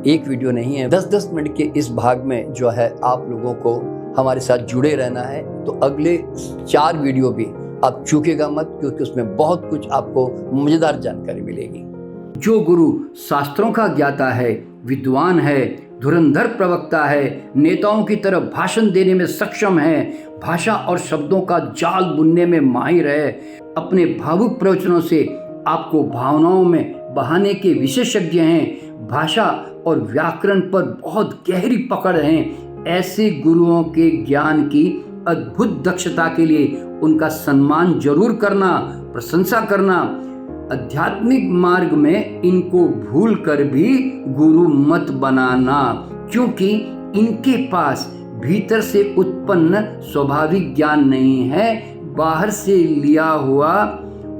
एक वीडियो नहीं है, 10-10 मिनट के इस भाग में जो है आप लोगों को हमारे साथ जुड़े रहना है। तो अगले 4 वीडियो भी आप चूकेगा मत, क्योंकि उसमें बहुत कुछ आपको मजेदार जानकारी मिलेगी। जो गुरु शास्त्रों का ज्ञाता है, विद्वान है, धुरंधर प्रवक्ता है, नेताओं की तरह भाषण देने में सक्षम है, भाषा और शब्दों का जाल बुनने में माहिर है, अपने भावुक प्रवचनों से आपको भावनाओं में बहाने के विशेषज्ञ हैं, भाषा और व्याकरण पर बहुत गहरी पकड़ है, ऐसे गुरुओं के ज्ञान की अद्भुत दक्षता के लिए उनका सम्मान जरूर करना, प्रशंसा करना। आध्यात्मिक मार्ग में इनको भूल कर भी गुरु मत बनाना, क्योंकि इनके पास भीतर से उत्पन्न स्वाभाविक ज्ञान नहीं है, बाहर से लिया हुआ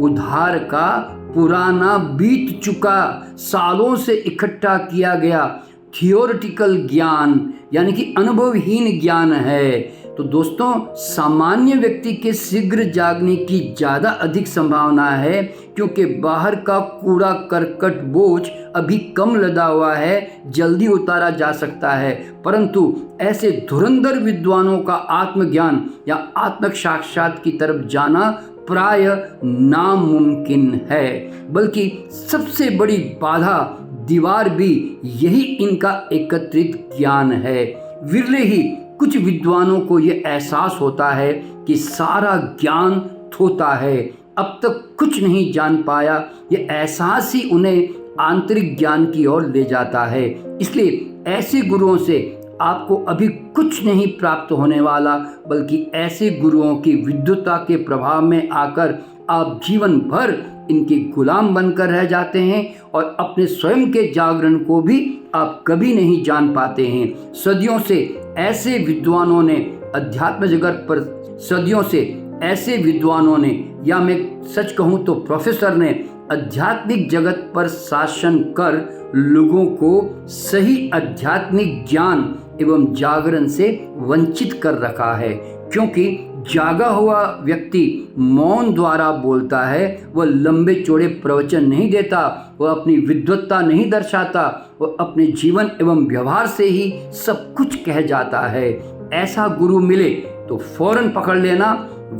उधार का पुराना बीत चुका सालों से इकट्ठा किया गया थियोरिटिकल ज्ञान यानी कि अनुभवहीन ज्ञान है। तो दोस्तों, सामान्य व्यक्ति के शीघ्र जागने की ज़्यादा अधिक संभावना है, क्योंकि बाहर का कूड़ा करकट बोझ अभी कम लदा हुआ है, जल्दी उतारा जा सकता है। परंतु ऐसे धुरंधर विद्वानों का आत्मज्ञान या आत्म साक्षात की तरफ जाना प्राय नामुमकिन है, बल्कि सबसे बड़ी बाधा दीवार भी यही इनका एकत्रित ज्ञान है। विरले ही कुछ विद्वानों को ये एहसास होता है कि सारा ज्ञान थोथा है, अब तक कुछ नहीं जान पाया। ये एहसास ही उन्हें आंतरिक ज्ञान की ओर ले जाता है। इसलिए ऐसे गुरुओं से आपको अभी कुछ नहीं प्राप्त होने वाला, बल्कि ऐसे गुरुओं की विद्वता के प्रभाव में आकर आप जीवन भर इनके गुलाम बनकर रह जाते हैं और अपने स्वयं के जागरण को भी आप कभी नहीं जान पाते हैं। सदियों से ऐसे विद्वानों ने अध्यात्म जगत पर, सदियों से ऐसे विद्वानों ने, या मैं सच कहूँ तो प्रोफेसर ने आध्यात्मिक जगत पर शासन कर लोगों को सही आध्यात्मिक ज्ञान एवं जागरण से वंचित कर रखा है। क्योंकि जागा हुआ व्यक्ति मौन द्वारा बोलता है, वह लंबे चौड़े प्रवचन नहीं देता, वह अपनी विद्वत्ता नहीं दर्शाता, वह अपने जीवन एवं व्यवहार से ही सब कुछ कह जाता है। ऐसा गुरु मिले तो फौरन पकड़ लेना,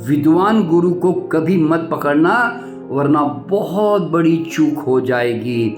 विद्वान गुरु को कभी मत पकड़ना, वरना बहुत बड़ी चूक हो जाएगी।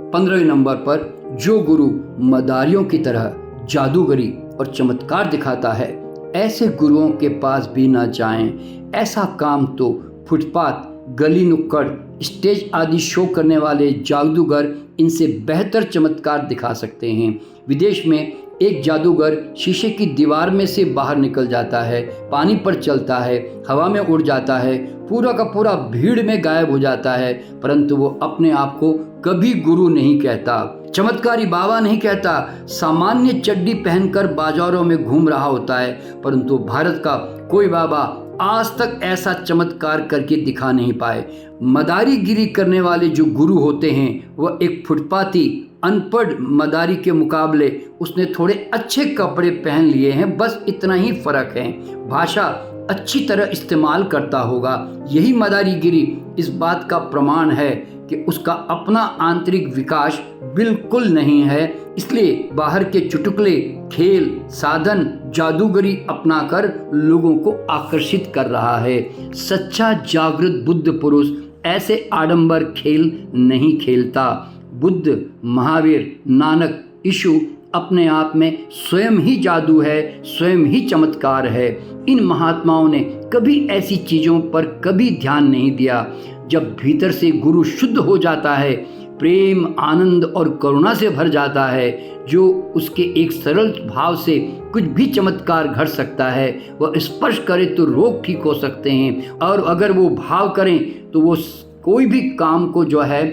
15वें नंबर पर, जो गुरु मदारियों की तरह जादूगरी और चमत्कार दिखाता है, ऐसे गुरुओं के पास भी ना जाएं। ऐसा काम तो फुटपाथ, गली नुक्कड़, स्टेज आदि शो करने वाले जादूगर इनसे बेहतर चमत्कार दिखा सकते हैं। विदेश में एक जादूगर शीशे की दीवार में से बाहर निकल जाता है, पानी पर चलता है, हवा में उड़ जाता है, पूरा का पूरा भीड़ में गायब हो जाता है, परंतु वो अपने आप को कभी गुरु नहीं कहता, चमत्कारी बाबा नहीं कहता। सामान्य चड्डी पहनकर बाजारों में घूम रहा होता है, परंतु भारत का कोई बाबा आज तक ऐसा चमत्कार करके दिखा नहीं पाए। मदारीगिरी करने वाले जो गुरु होते हैं, वह एक फुटपाथी अनपढ़ मदारी के मुकाबले उसने थोड़े अच्छे कपड़े पहन लिए हैं, बस इतना ही फर्क है। भाषा अच्छी तरह इस्तेमाल करता होगा। यही मदारीगिरी इस बात का प्रमाण है कि उसका अपना आंतरिक विकास बिल्कुल नहीं है। इसलिए बाहर के चुटकुले, खेल, साधन, जादूगरी अपनाकर लोगों को आकर्षित कर रहा है। सच्चा जागृत बुद्ध पुरुष ऐसे आडंबर खेल नहीं खेलता। बुद्ध, महावीर, नानक, यीशु अपने आप में स्वयं ही जादू है, स्वयं ही चमत्कार है। इन महात्माओं ने कभी ऐसी चीज़ों पर कभी ध्यान नहीं दिया। जब भीतर से गुरु शुद्ध हो जाता है, प्रेम, आनंद और करुणा से भर जाता है, जो उसके एक सरल भाव से कुछ भी चमत्कार घट सकता है। वह स्पर्श करे तो रोग ठीक हो सकते हैं, और अगर वो भाव करें तो वो कोई भी काम को जो है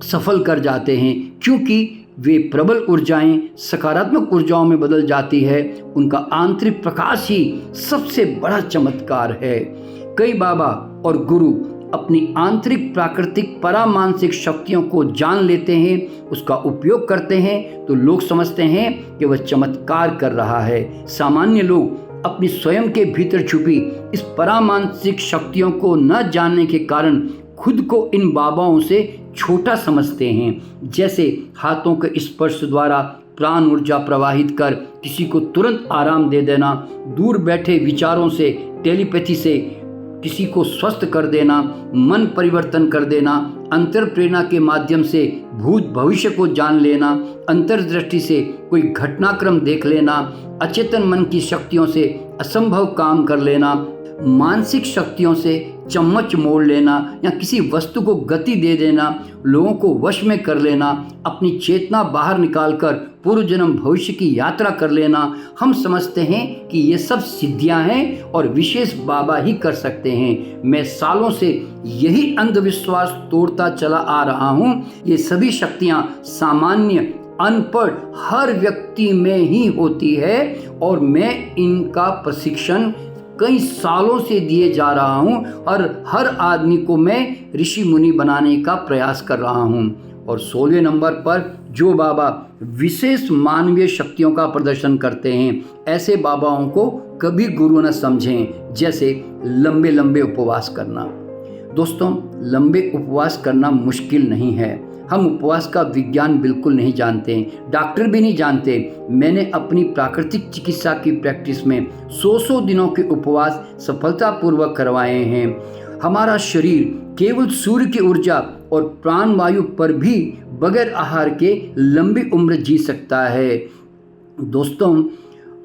सफल कर जाते हैं, क्योंकि वे प्रबल ऊर्जाएं सकारात्मक ऊर्जाओं में बदल जाती है। उनका आंतरिक प्रकाश ही सबसे बड़ा चमत्कार है। कई बाबा और गुरु अपनी आंतरिक प्राकृतिक परामानसिक शक्तियों को जान लेते हैं, उसका उपयोग करते हैं, तो लोग समझते हैं कि वह चमत्कार कर रहा है। सामान्य लोग अपनी स्वयं के भीतर छुपी इस परामानसिक शक्तियों को न जानने के कारण खुद को इन बाबाओं से छोटा समझते हैं। जैसे हाथों के स्पर्श द्वारा प्राण ऊर्जा प्रवाहित कर किसी को तुरंत आराम दे देना, दूर बैठे विचारों से टेलीपैथी से किसी को स्वस्थ कर देना, मन परिवर्तन कर देना, अंतर प्रेरणा के माध्यम से भूत भविष्य को जान लेना, अंतर्दृष्टि से कोई घटनाक्रम देख लेना, अचेतन मन की शक्तियों से असंभव काम कर लेना, मानसिक शक्तियों से चम्मच मोड़ लेना या किसी वस्तु को गति दे देना, लोगों को वश में कर लेना, अपनी चेतना बाहर निकालकर पूर्व जन्म भविष्य की यात्रा कर लेना। हम समझते हैं कि ये सब सिद्धियां हैं और विशेष बाबा ही कर सकते हैं। मैं सालों से यही अंधविश्वास तोड़ता चला आ रहा हूँ। ये सभी शक्तियां सामान्य अनपढ़ हर व्यक्ति में ही होती है और मैं इनका प्रशिक्षण कई सालों से दिए जा रहा हूं और हर आदमी को मैं ऋषि मुनि बनाने का प्रयास कर रहा हूं। और 16वें नंबर पर जो बाबा विशेष मानवीय शक्तियों का प्रदर्शन करते हैं, ऐसे बाबाओं को कभी गुरु न समझें। जैसे लंबे लंबे उपवास करना। दोस्तों, लंबे उपवास करना मुश्किल नहीं है। हम उपवास का विज्ञान बिल्कुल नहीं जानते, डॉक्टर भी नहीं जानते। मैंने अपनी प्राकृतिक चिकित्सा की प्रैक्टिस में 100 दिनों के उपवास सफलतापूर्वक करवाए हैं। हमारा शरीर केवल सूर्य की ऊर्जा और प्राण वायु पर भी बगैर आहार के लंबी उम्र जी सकता है। दोस्तों,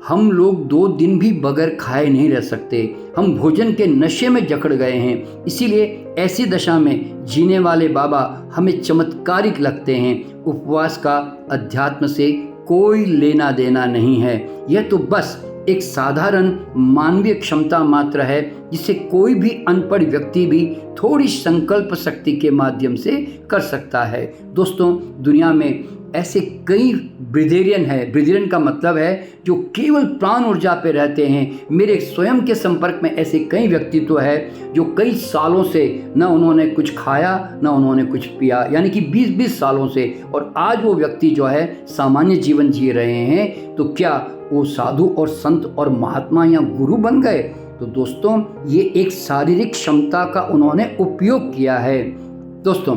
हम लोग 2 दिन भी बगैर खाए नहीं रह सकते। हम भोजन के नशे में जकड़ गए हैं। इसीलिए ऐसी दशा में जीने वाले बाबा हमें चमत्कारिक लगते हैं। उपवास का अध्यात्म से कोई लेना देना नहीं है। यह तो बस एक साधारण मानवीय क्षमता मात्र है, जिसे कोई भी अनपढ़ व्यक्ति भी थोड़ी संकल्प शक्ति के माध्यम से कर सकता है। दोस्तों, दुनिया में ऐसे कई ब्रिदेरियन है। ब्रिदेरियन का मतलब है जो केवल प्राण ऊर्जा पे रहते हैं। मेरे स्वयं के संपर्क में ऐसे कई व्यक्तित्व है जो कई सालों से न उन्होंने कुछ खाया न उन्होंने कुछ पिया, यानी कि 20-20 सालों से, और आज वो व्यक्ति जो है सामान्य जीवन जी रहे हैं। तो क्या वो साधु और संत और महात्मा या गुरु बन गए? तो दोस्तों, ये एक शारीरिक क्षमता का उन्होंने उपयोग किया है। दोस्तों,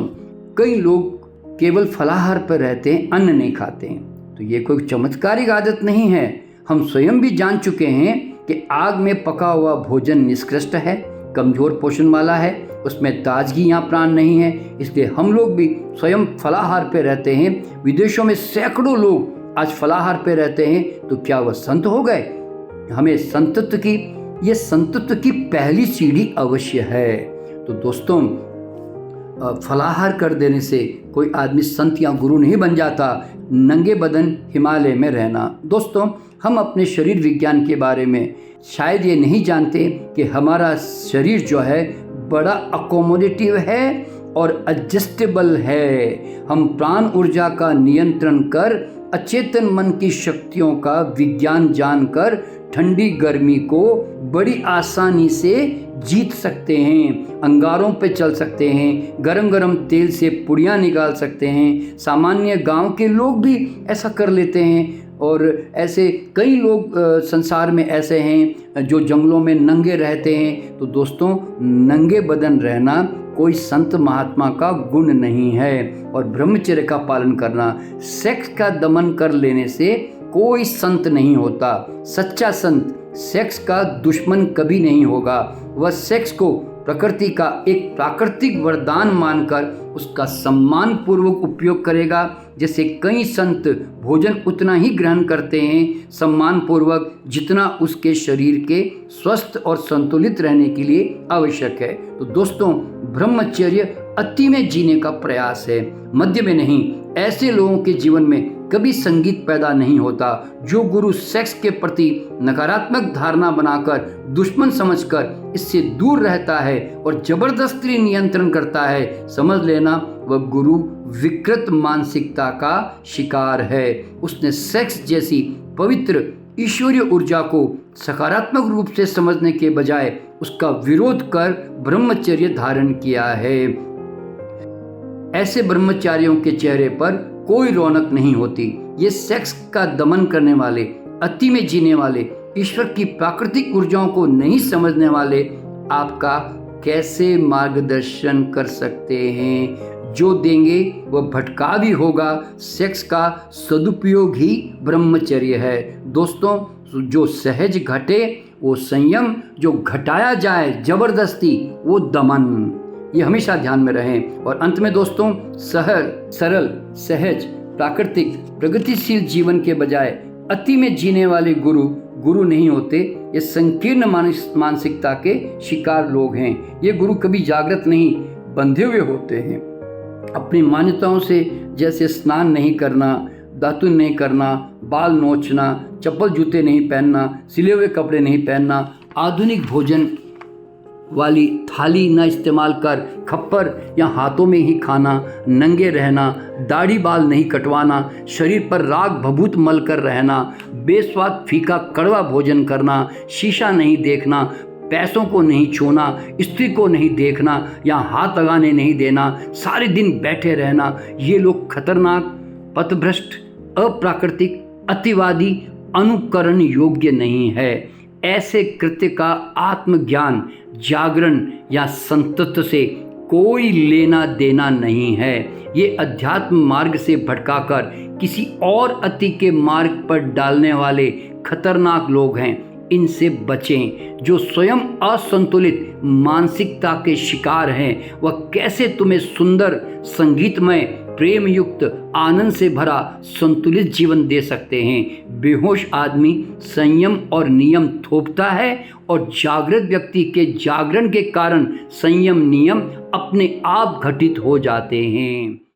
कई लोग केवल फलाहार पर रहते हैं, अन्न नहीं खाते हैं। तो ये कोई चमत्कारिक आदत नहीं है। हम स्वयं भी जान चुके हैं कि आग में पका हुआ भोजन निष्कृष्ट है, कमजोर पोषण वाला है, उसमें ताजगी या प्राण नहीं है। इसलिए हम लोग भी स्वयं फलाहार पे रहते हैं। विदेशों में सैकड़ों लोग आज फलाहार पे रहते हैं। तो क्या वह संत हो गए? हमें संतत्व की पहली सीढ़ी अवश्य है। तो दोस्तों, फलाहार कर देने से कोई आदमी संत या गुरु नहीं बन जाता। नंगे बदन हिमालय में रहना। दोस्तों, हम अपने शरीर विज्ञान के बारे में शायद ये नहीं जानते कि हमारा शरीर जो है बड़ा अकोमोडेटिव है और एडजस्टेबल है। हम प्राण ऊर्जा का नियंत्रण कर अचेतन मन की शक्तियों का विज्ञान जानकर ठंडी गर्मी को बड़ी आसानी से जीत सकते हैं। अंगारों पे चल सकते हैं, गरम गरम तेल से पुड़ियाँ निकाल सकते हैं। सामान्य गांव के लोग भी ऐसा कर लेते हैं। और ऐसे कई लोग संसार में ऐसे हैं जो जंगलों में नंगे रहते हैं। तो दोस्तों, नंगे बदन रहना कोई संत महात्मा का गुण नहीं है। और ब्रह्मचर्य का पालन करना, सेक्स का दमन कर लेने से कोई संत नहीं होता। सच्चा संत सेक्स का दुश्मन कभी नहीं होगा। वह सेक्स को प्रकृति का एक प्राकृतिक वरदान मानकर उसका सम्मान पूर्वक उपयोग करेगा। जैसे कई संत भोजन उतना ही ग्रहण करते हैं सम्मान पूर्वक जितना उसके शरीर के स्वस्थ और संतुलित रहने के लिए आवश्यक है। तो दोस्तों, ब्रह्मचर्य अति में जीने का प्रयास है, मध्य में नहीं। ऐसे लोगों के जीवन में कभी संगीत पैदा नहीं होता। जो गुरु सेक्स के प्रति नकारात्मक धारणा बनाकर दुश्मन समझकर इससे दूर रहता है और जबरदस्ती नियंत्रण करता है, समझ लेना वह गुरु विकृत मानसिकता का शिकार है। उसने सेक्स जैसी पवित्र ईश्वरीय ऊर्जा को सकारात्मक रूप से समझने के बजाय उसका विरोध कर ब्रह्मचर्य धारण किया है। ऐसे ब्रह्मचारियों के चेहरे पर कोई रौनक नहीं होती। ये सेक्स का दमन करने वाले, अति में जीने वाले, ईश्वर की प्राकृतिक ऊर्जाओं को नहीं समझने वाले आपका कैसे मार्गदर्शन कर सकते हैं? जो देंगे वह भटका भी होगा। सेक्स का सदुपयोग ही ब्रह्मचर्य है। दोस्तों, जो सहज घटे वो संयम, जो घटाया जाए जबरदस्ती वो दमन। ये हमेशा ध्यान में रहें। और अंत में दोस्तों, सरल, सहज, प्राकृतिक, प्रगतिशील जीवन के बजाय अति में जीने वाले गुरु नहीं होते। ये संकीर्ण मानसिकता के शिकार लोग हैं। ये गुरु कभी जागृत नहीं, बंधे हुए होते हैं अपनी मान्यताओं से, जैसे स्नान नहीं करना, दातुन नहीं करना, बाल नोचना, चप्पल जूते नहीं पहनना, सिले हुए कपड़े नहीं पहनना, आधुनिक भोजन वाली थाली न इस्तेमाल कर खप्पर या हाथों में ही खाना, नंगे रहना, दाढ़ी बाल नहीं कटवाना, शरीर पर राग भभूत मल कर रहना, बेस्वाद फीका कड़वा भोजन करना, शीशा नहीं देखना, पैसों को नहीं छूना, स्त्री को नहीं देखना या हाथ लगाने नहीं देना, सारे दिन बैठे रहना। ये लोग खतरनाक, पथभ्रष्ट, अप्राकृतिक, अतिवादी, अनुकरण योग्य नहीं है। ऐसे कृत्य का आत्मज्ञान, जागरण या संतत्व से कोई लेना देना नहीं है। ये अध्यात्म मार्ग से भटकाकर किसी और अति के मार्ग पर डालने वाले खतरनाक लोग हैं। इनसे बचें। जो स्वयं असंतुलित मानसिकता के शिकार हैं, वह कैसे तुम्हें सुंदर, संगीतमय, प्रेम युक्त, आनंद से भरा संतुलित जीवन दे सकते हैं। बेहोश आदमी संयम और नियम थोपता है और जागृत व्यक्ति के जागरण के कारण संयम नियम अपने आप घटित हो जाते हैं।